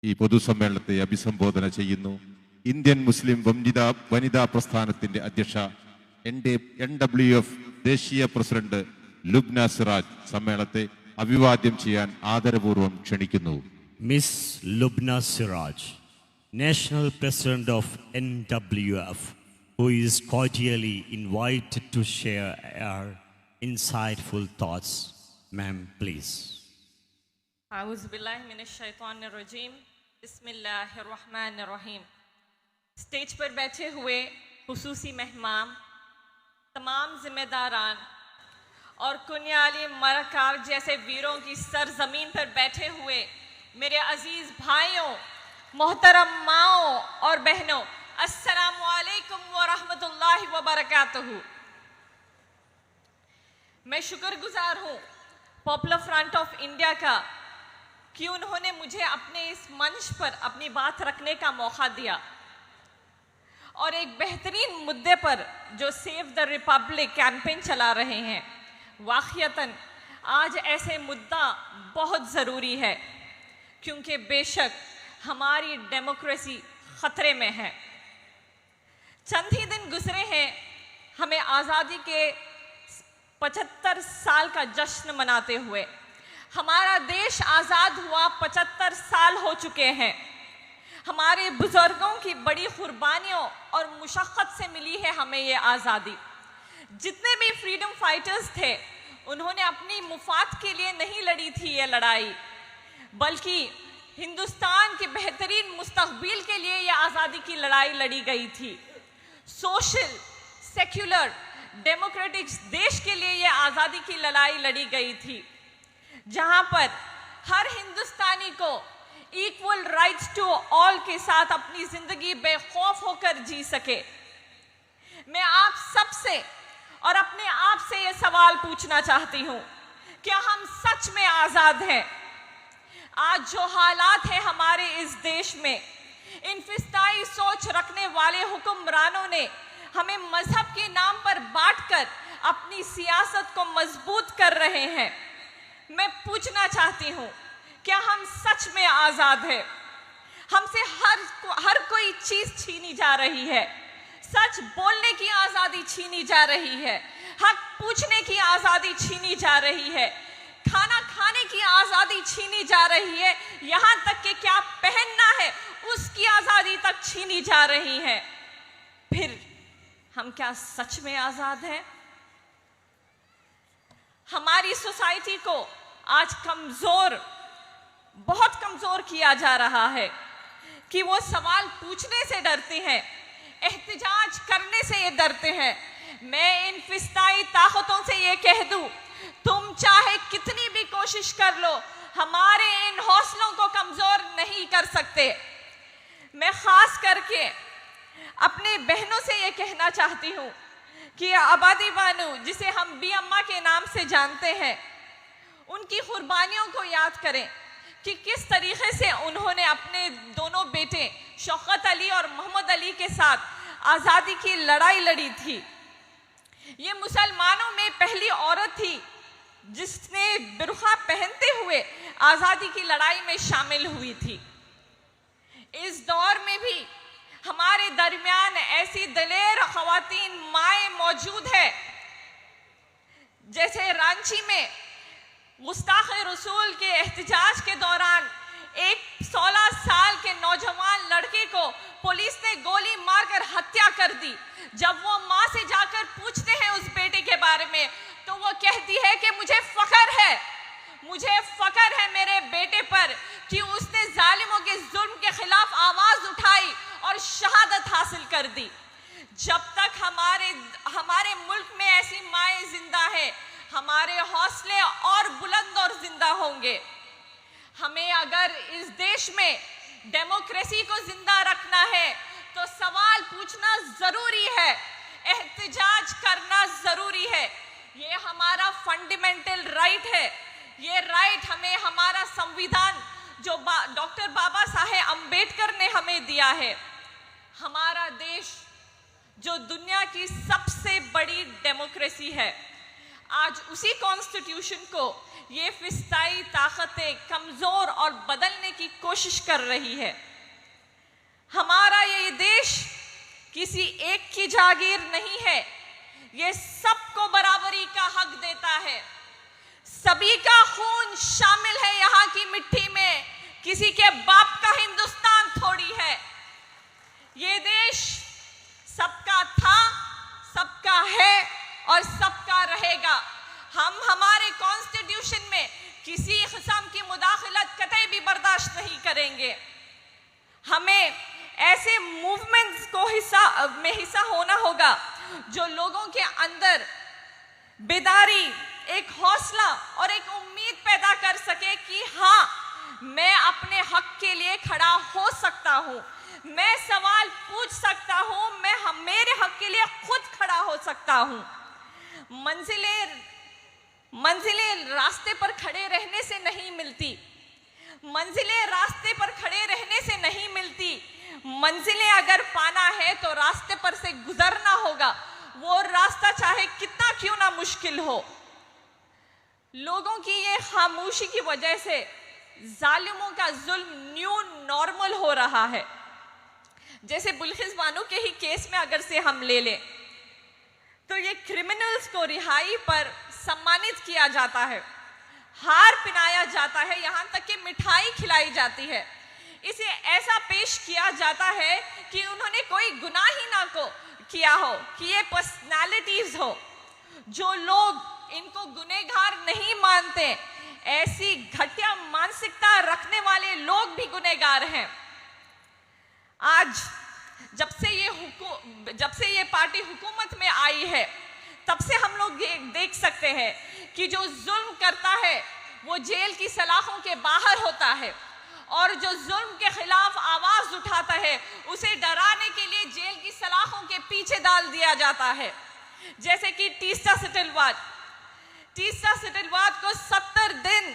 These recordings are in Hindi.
ഈ പൊതുസമ്മേളനത്തെ അഭിസംബോധന ചെയ്യുന്നു. ഇന്ത്യൻ മുസ്ലിം വനിതാ പ്രസ്ഥാനത്തിന്റെ അധ്യക്ഷ NWF ദേശീയ പ്രസിഡന്റ് ലുബ്ന സിറാജ് സമ്മേളനത്തെ അഭിവാദ്യം ചെയ്യാൻ ആദരപൂർവ്വം ക്ഷണിക്കുന്നു. Miss Lubna Siraj, National President of NWF, who is cordially invited to share our insightful thoughts. Ma'am, please. A'udhu billahi minash shaitanir rajim. Bismillahir rahmanir rahim. Stage पर बैठे हुए खुसूसी मेहमान, तमाम जिम्मेदारान और कुनियाली मरकार जैसे वीरों की सरजमीन पर बैठे हुए मेरे अजीज भाइयों, मोहतरम माओं और बहनों, अस्सलामु अलैकुम व रहमतुल्लाहि व बरकातहू। मैं शुक्रगुजार हूँ पॉपुलर फ्रंट ऑफ इंडिया का कि उन्होंने मुझे अपने इस मंच पर अपनी बात रखने का मौका दिया और एक बेहतरीन मुद्दे पर जो सेव द रिपब्लिक कैंपेन चला रहे हैं। वाक़ियतन आज ऐसे मुद्दा बहुत ज़रूरी है क्योंकि बेशक हमारी डेमोक्रेसी ख़तरे में है। चंद ही दिन गुजरे हैं हमें आज़ादी के 75 साल का जश्न मनाते हुए। हमारा देश आज़ाद हुआ 75 साल हो चुके हैं। हमारे बुजुर्गों की बड़ी कुर्बानियों और मुशक्क़त से मिली है हमें ये आज़ादी। जितने भी फ्रीडम फाइटर्स थे उन्होंने अपनी मुफाद के लिए नहीं लड़ी थी ये लड़ाई, बल्कि हिंदुस्तान के बेहतरीन मुस्तक़बिल के लिए ये आज़ादी की लड़ाई लड़ी गई थी। सोशल, सेक्युलर, डेमोक्रेटिक देश के लिए ये आज़ादी की लड़ाई लड़ी गई थी, जहाँ पर हर हिंदुस्तानी को इक्वल राइट्स टू ऑल के साथ अपनी जिंदगी बेखौफ होकर जी सके। मैं आप सबसे और अपने आप से ये सवाल पूछना चाहती हूँ, क्या हम सच में आज़ाद हैं? आज जो हालात हैं हमारे इस देश में, इन फिस्ताई सोच रखने वाले हुक्मरानों ने हमें मजहब के नाम पर बांटकर अपनी सियासत को मजबूत कर रहे हैं। मैं पूछना चाहती हूँ, क्या हम सच में आज़ाद हैं? हमसे हर कोई चीज़ छीनी जा रही है। सच बोलने की आज़ादी छीनी जा रही है, हक पूछने की आज़ादी छीनी जा रही है, खाना खाने की आज़ादी छीनी जा रही है, यहाँ तक कि क्या पहनना है उसकी आज़ादी तक छीनी जा रही है। फिर हम क्या सच में आज़ाद हैं? हमारी सोसाइटी को आज बहुत कमज़ोर किया जा रहा है कि वो सवाल पूछने से डरते हैं, एहतिजाज करने से ये डरते हैं। मैं इन फिस्ताई ताकतों से ये कह दूं, तुम चाहे कितनी भी कोशिश कर लो, हमारे इन हौसलों को कमज़ोर नहीं कर सकते। मैं ख़ास करके अपने बहनों से ये कहना चाहती हूँ कि आबादी बानू, जिसे हम बी अम्मा के नाम से जानते हैं, उनकी कुर्बानियों को याद करें कि किस तरीके से उन्होंने अपने दोनों बेटे शौकत अली और मोहम्मद अली के साथ आज़ादी की लड़ाई लड़ी थी। ये मुसलमानों में पहली औरत थी जिसने बुर्का पहनते हुए आज़ादी की लड़ाई में शामिल हुई थी। इस दौर में भी हमारे दरमियान ऐसी दलेर ख़वातीन माएँ मौजूद है, जैसे रांची में गुस्ताख रसूल के एहतजाज के दौरान एक 16 साल के नौजवान लड़के को पुलिस ने गोली मारकर हत्या कर दी। जब वो माँ से जाकर पूछते हैं उस बेटे के बारे में, तो वो कहती है कि मुझे फ़ख्र है मेरे बेटे पर कि उसने जालिमों के जुल्म के खिलाफ आवाज़ उठाई और शहादत हासिल कर दी। जब तक हमारे मुल्क में ऐसी माएँ जिंदा है, हमारे हौसले और बुलंद और जिंदा होंगे। हमें अगर इस देश में डेमोक्रेसी को जिंदा रखना है तो सवाल पूछना जरूरी है, एहतिजाज करना जरूरी है। ये हमारा फंडामेंटल राइट है। ये राइट हमें हमारा संविधान जो डॉक्टर बाबा साहेब अंबेडकर ने हमें दिया है। हमारा देश जो दुनिया की सबसे बड़ी डेमोक्रेसी है, आज उसी कॉन्स्टिट्यूशन को ये फिस्ताई ताकतें कमजोर और बदलने की कोशिश कर रही है। हमारा ये देश किसी एक की जागीर नहीं है, ये सबको बराबरी का हक देता है। सभी का खून शामिल है यहाँ की मिट्टी में, किसी के बाप का हिंदुस्तान थोड़ी है। ये देश सबका था, सबका है और सबका रहेगा। हम हमारे कॉन्स्टिट्यूशन में किसी किस्म की मुदाखलत कतई भी बर्दाश्त नहीं करेंगे। हमें ऐसे मूवमेंट्स को हिस्सा होना होगा जो लोगों के अंदर बेदारी, एक हौसला और एक उम्मीद पैदा कर सके कि हाँ, मैं अपने हक के लिए खड़ा हो सकता हूँ, मैं सवाल पूछ सकता हूँ, मेरे हक के लिए खुद खड़ा हो सकता हूँ। मंजिलें रास्ते पर खड़े रहने से नहीं मिलती, मंजिलें रास्ते पर खड़े रहने से नहीं मिलती। मंजिलें अगर पाना है तो रास्ते पर से गुजरना होगा, वो रास्ता चाहे कितना क्यों ना मुश्किल हो। लोगों की ये खामोशी की वजह से जालिमों का जुल्म न्यू नॉर्मल हो रहा है। जैसे बिल्किस बानो के ही केस में अगर से हम ले लें तो ये क्रिमिनल्स को रिहाई पर सम्मानित किया जाता है, हार पिनाया जाता है, यहाँ तक कि मिठाई खिलाई जाती है। इसे ऐसा पेश किया जाता है कि उन्होंने कोई गुनाह ही ना किया हो, कि ये पर्सनालिटीज हो। जो लोग इनको गुनहगार नहीं मानते, ऐसी घटिया मानसिकता रखने वाले लोग भी गुनहगार हैं। आज जब से ये पार्टी हुकूमत में आई है, तब से हम लोग देख सकते हैं कि जो जुल्म करता है वो जेल की सलाखों के बाहर होता है, और जो जुल्म के खिलाफ आवाज उठाता है उसे डराने के लिए जेल की सलाखों के पीछे डाल दिया जाता है। जैसे कि तीस्ता सेटलवाद को 70 दिन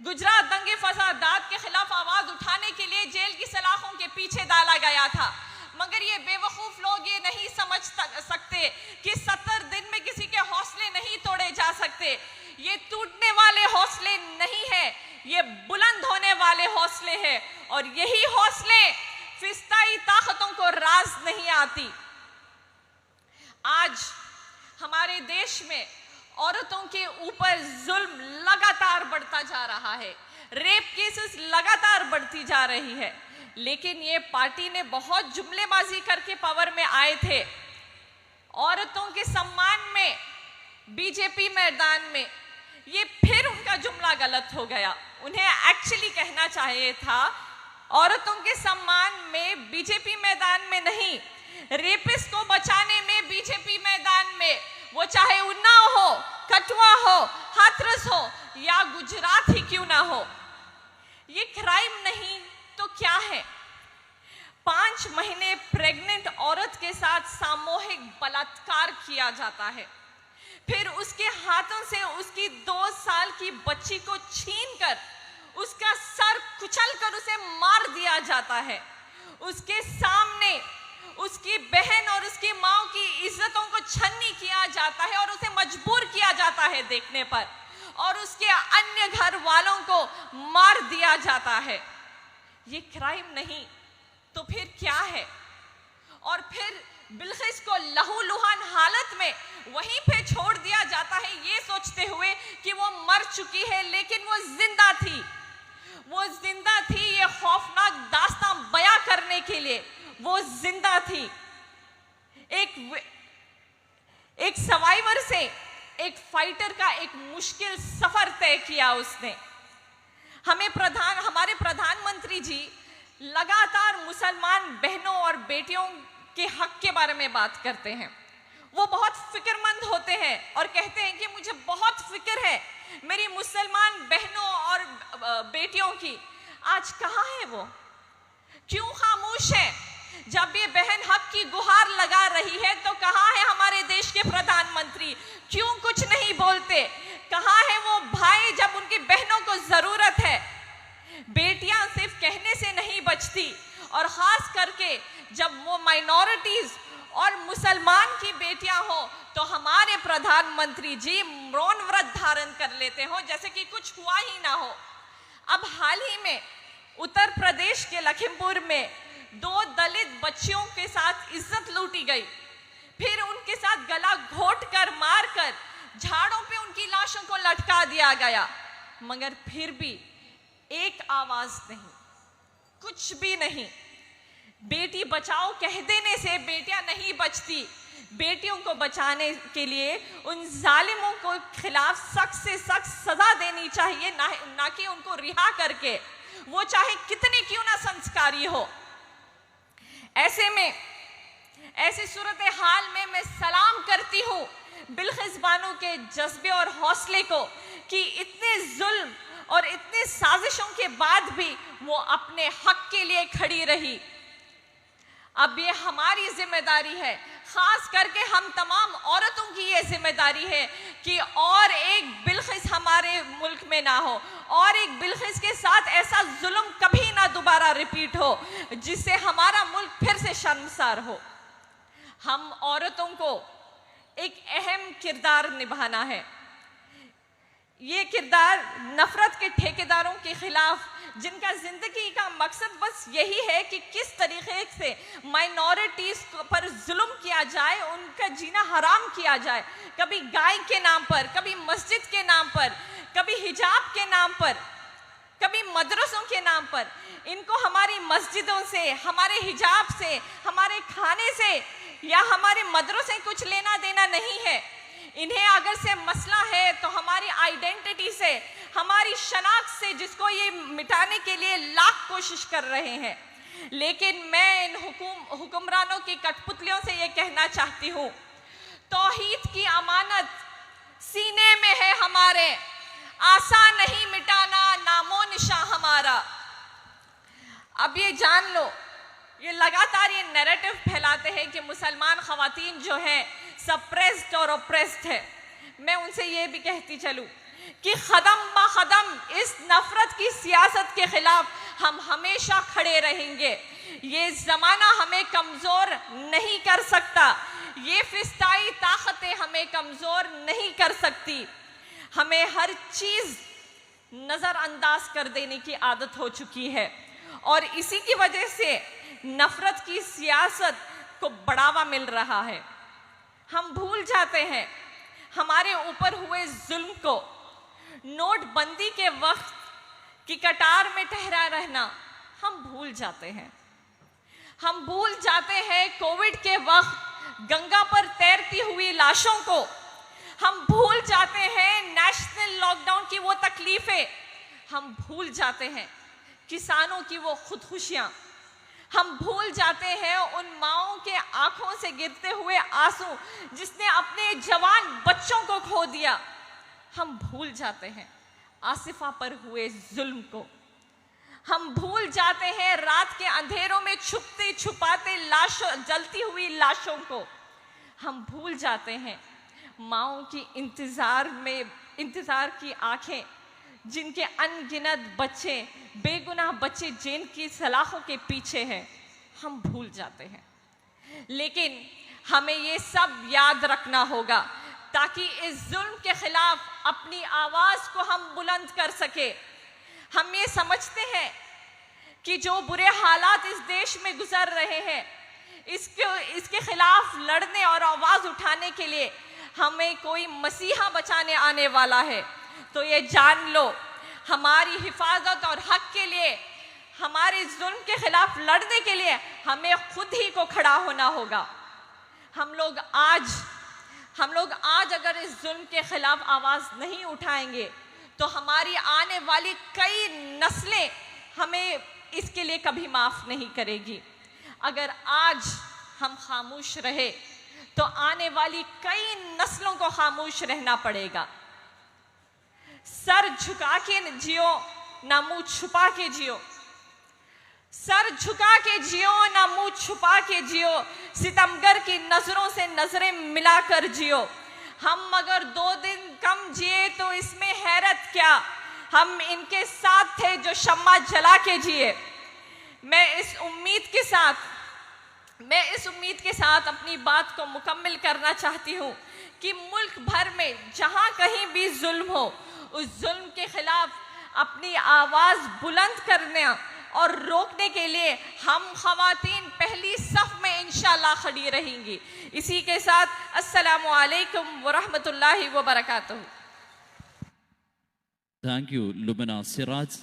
गुजरात दंगे फसादात के खिलाफ आवाज उठाने के लिए जेल की सलाखों के पीछे डाला गया था। मगर ये बेवकूफ लोग ये नहीं समझ सकते कि 70 दिन में किसी के हौसले नहीं तोड़े जा सकते। ये टूटने वाले हौसले नहीं है, ये बुलंद होने वाले हौसले हैं, और यही हौसले फिस्ताई ताकतों को राज नहीं आती। आज हमारे देश में औरतों के ऊपर जुल्म लगातार बढ़ता जा रहा है, रेप केसेस लगातार बढ़ती जा रही है। लेकिन ये पार्टी ने बहुत जुमलेबाजी करके पावर में आए थे। औरतों के सम्मान में बीजेपी मैदान में ये फिर उनका जुमला गलत हो गया। उन्हें एक्चुअली कहना चाहिए था औरतों के सम्मान में बीजेपी मैदान में नहीं, रेपिस्ट को बचाने में बीजेपी मैदान में, वो चाहे उन्नाव हो, कठुआ हो, हाथरस हो या गुजरात ही क्यों ना हो। ये क्राइम नहीं तो क्या है? 5 महीने प्रेग्नेंट औरत के साथ सामूहिक बलात्कार किया जाता है, फिर उसके हाथों से उसकी 2 साल की बच्ची को छीनकर उसका सर कुचलकर उसे मार दिया जाता है। उसके सामने उसकी बहन और उसकी माँ की इज्जतों को छन्नी किया जाता है और उसे मजबूर किया जाता है देखने पर, और उसके अन्य घर वालों को मार दिया जाता है। ये क्राइम नहीं तो फिर क्या है? और फिर बिल्किस को लहूलुहान हालत में वहीं पे छोड़ दिया जाता है, ये सोचते हुए कि वो मर चुकी है, लेकिन वो जिंदा थी। वो जिंदा थी ये खौफनाक दास्तां बयां करने के लिए, वो जिंदा थी। एक सर्वाइवर से एक फाइटर का एक मुश्किल सफर तय किया उसने। हमारे प्रधानमंत्री जी लगातार मुसलमान बहनों और बेटियों के हक के बारे में बात करते हैं। वो बहुत फिक्रमंद होते हैं और कहते हैं कि मुझे बहुत फिक्र है मेरी मुसलमान बहनों और बेटियों की। आज कहाँ है वो? क्यों खामोश है? जब ये बहन हक की गुहार लगा रही है तो कहाँ है हमारे देश के प्रधानमंत्री? क्यों कुछ नहीं बोलते? कहाँ है वो भाई जब उनकी बहनों को जरूरत है? बेटियां सिर्फ कहने से नहीं बचती, और खास करके जब वो माइनॉरिटीज और मुसलमान की बेटियां हो तो हमारे प्रधानमंत्री जी मौन व्रत धारण कर लेते हो जैसे कि कुछ हुआ ही ना हो। अब हाल ही में उत्तर प्रदेश के लखीमपुर में 2 दलित बच्चियों के साथ इज्जत लूटी गई, फिर उनके साथ गला घोट कर मार कर झाड़ों पे उनकी लाशों को लटका दिया गया, मगर फिर भी एक आवाज नहीं, कुछ भी नहीं। बेटी बचाओ कह देने से बेटियां नहीं बचती। बेटियों को बचाने के लिए उन जालिमों को खिलाफ सख्त से सख्त सजा देनी चाहिए, ना कि उनको रिहा करके, वो चाहे कितने क्यों ना संस्कारी हो। ऐसे में ऐसी सूरत हाल में मैं सलाम करती हूँ बिल्किस बानो के जज्बे और हौसले को कि इतने जुल्म और इतने साजिशों के बाद भी वो अपने हक के लिए खड़ी रही। अब ये हमारी जिम्मेदारी है, खास करके हम तमाम औरतों की ये जिम्मेदारी है कि और एक बिल्किस हमारे मुल्क में ना हो, और एक बिल्किस के साथ ऐसा जुल्म कभी ना दोबारा रिपीट हो जिससे हमारा मुल्क फिर से शर्मसार हो। हम औरतों को एक अहम किरदार निभाना है। ये किरदार नफरत के ठेकेदारों के खिलाफ, जिनका जिंदगी का मकसद बस यही है कि किस तरीके से माइनॉरिटीज पर जुल्म किया जाए, उनका जीना हराम किया जाए, कभी गाय के नाम पर, कभी मस्जिद के नाम पर, कभी हिजाब के नाम पर, कभी मदरसों के नाम पर। इनको हमारी मस्जिदों से, हमारे हिजाब से, हमारे खाने से या हमारे मदरसों से कुछ लेना देना नहीं है। इन्हें अगर से मसला है तो हमारी आइडेंटिटी से, हमारी शनाख्त से, जिसको ये मिटाने के लिए लाख कोशिश कर रहे हैं। लेकिन मैं इन हुक्मरानों की कठपुतलियों से ये कहना चाहती हूँ, तौहीद की अमानत सीने में है हमारे, आसान नहीं मिटाना नामो निशान हमारा। अब ये जान लो, ये लगातार ये नैरेटिव फैलाते हैं कि मुसलमान खवातीन जो है सप्रेस्ड और ओप्रेस्ड है। मैं उनसे ये भी कहती चलूं कि कदम ब कदम इस नफरत की सियासत के खिलाफ हम हमेशा खड़े रहेंगे। ये जमाना हमें कमजोर नहीं कर सकता, ये फिस्ताई ताकतें हमें कमजोर नहीं कर सकती। हमें हर चीज नजरअंदाज कर देने की आदत हो चुकी है और इसी की वजह से नफरत की सियासत को बढ़ावा मिल रहा है। हम भूल जाते हैं हमारे ऊपर हुए जुल्म को, नोटबंदी के वक्त की कतार में ठहरा रहना हम भूल जाते हैं। हम भूल जाते हैं कोविड के वक्त गंगा पर तैरती हुई लाशों को। हम भूल जाते हैं नेशनल लॉकडाउन की वो तकलीफें। हम भूल जाते हैं किसानों की वो खुदकुशियां। हम भूल जाते हैं उन माओं के आंखों से गिरते हुए आंसू जिसने अपने जवान बच्चों को खो दिया। हम भूल जाते हैं आसिफा पर हुए जुल्म को। हम भूल जाते हैं रात के अंधेरों में छुपते छुपाते लाशों, जलती हुई लाशों को। हम भूल जाते हैं माओं की इंतजार की आंखें, जिनके अनगिनत बच्चे, बेगुनाह बच्चे जेल की सलाखों के पीछे हैं। हम भूल जाते हैं। लेकिन हमें ये सब याद रखना होगा ताकि इस जुल्म के खिलाफ अपनी आवाज को हम बुलंद कर सके। हम ये समझते हैं कि जो बुरे हालात इस देश में गुजर रहे हैं, इसके खिलाफ लड़ने और आवाज उठाने के लिए हमें कोई मसीहा बचाने आने वाला है। तो ये जान लो, हमारी हिफाजत और हक के लिए, हमारे जुल्म के खिलाफ लड़ने के लिए हमें खुद ही को खड़ा होना होगा। हम लोग आज अगर इस जुल्म के खिलाफ आवाज नहीं उठाएंगे तो हमारी आने वाली कई नस्लें हमें इसके लिए कभी माफ नहीं करेगी। अगर आज हम खामोश रहे तो आने वाली कई नस्लों को खामोश रहना पड़ेगा। सर झुका के जियो ना मुंह छुपा के जियो, सर झुका के जियो ना मुंह छुपा के जियो, सितमगर की नजरों से नजरें मिलाकर जियो। हम अगर 2 दिन कम जिए तो इसमें हैरत क्या, हम इनके साथ थे जो शम्मा जला के जिए। मैं इस उम्मीद के साथ मैं इस उम्मीद के साथ अपनी बात को मुकम्मल करना चाहती हूँ कि मुल्क भर में जहाँ कहीं भी जुल्म हो, उस जुल्म के खिलाफ अपनी आवाज़ बुलंद करने और रोकने के लिए हम ख़वातीन पहली सफ़ में इंशाअल्लाह खड़ी रहेंगी। इसी के साथ अस्सलामु अलैकुम व रहमतुल्लाहि व बरकातुहू। Thank you, Lubna Siraj.